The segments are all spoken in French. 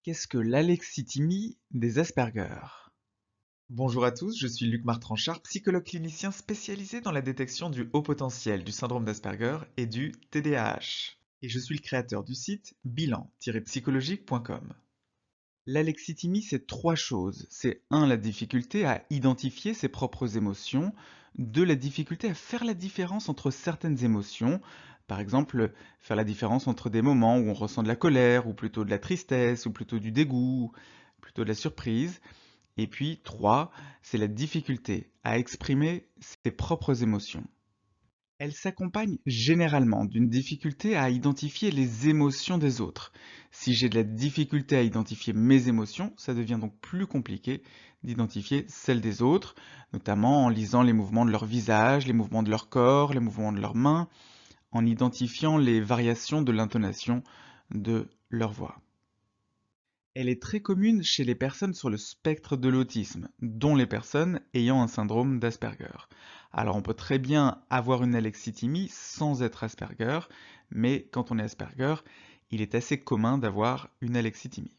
Qu'est-ce que l'alexithymie des Asperger? Bonjour à tous, je suis Luc Martranchard, psychologue clinicien spécialisé dans la détection du haut potentiel, du syndrome d'Asperger et du TDAH. Et je suis le créateur du site bilan-psychologique.com. L'alexithymie, c'est trois choses. C'est 1, la difficulté à identifier ses propres émotions. 2, la difficulté à faire la différence entre certaines émotions. Par exemple, faire la différence entre des moments où on ressent de la colère, ou plutôt de la tristesse, ou plutôt du dégoût, plutôt de la surprise. Et puis 3, c'est la difficulté à exprimer ses propres émotions. Elle s'accompagne généralement d'une difficulté à identifier les émotions des autres. Si j'ai de la difficulté à identifier mes émotions, ça devient donc plus compliqué d'identifier celles des autres, notamment en lisant les mouvements de leur visage, les mouvements de leur corps, les mouvements de leurs mains, en identifiant les variations de l'intonation de leur voix. Elle est très commune chez les personnes sur le spectre de l'autisme, dont les personnes ayant un syndrome d'Asperger. Alors on peut très bien avoir une alexithymie sans être Asperger, mais quand on est Asperger, il est assez commun d'avoir une alexithymie.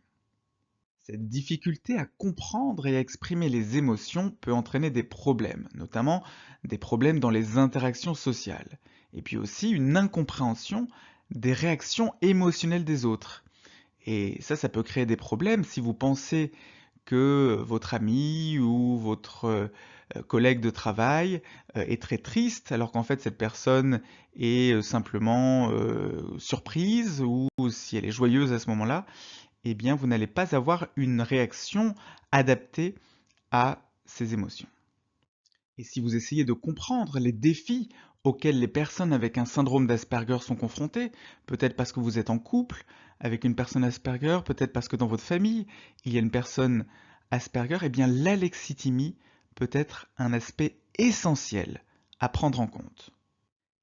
Cette difficulté à comprendre et à exprimer les émotions peut entraîner des problèmes, notamment des problèmes dans les interactions sociales, et puis aussi une incompréhension des réactions émotionnelles des autres. Et ça peut créer des problèmes si vous pensez que votre ami ou votre collègue de travail est très triste, alors qu'en fait cette personne est simplement surprise, ou si elle est joyeuse à ce moment-là, eh bien vous n'allez pas avoir une réaction adaptée à ces émotions. Et si vous essayez de comprendre les défis auxquels les personnes avec un syndrome d'Asperger sont confrontées, peut-être parce que vous êtes en couple avec une personne Asperger, peut-être parce que dans votre famille, il y a une personne Asperger, eh bien l'alexithymie peut être un aspect essentiel à prendre en compte.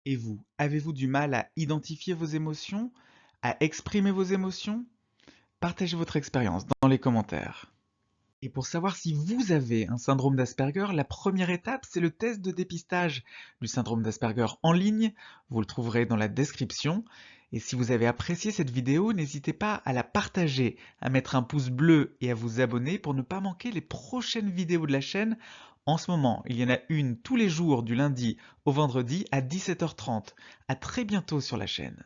Et vous, avez-vous du mal à identifier vos émotions, à exprimer vos émotions? Partagez votre expérience dans les commentaires. Et pour savoir si vous avez un syndrome d'Asperger, la première étape, c'est le test de dépistage du syndrome d'Asperger en ligne. Vous le trouverez dans la description. Et si vous avez apprécié cette vidéo, n'hésitez pas à la partager, à mettre un pouce bleu et à vous abonner pour ne pas manquer les prochaines vidéos de la chaîne. En ce moment, il y en a une tous les jours du lundi au vendredi à 17h30. À très bientôt sur la chaîne.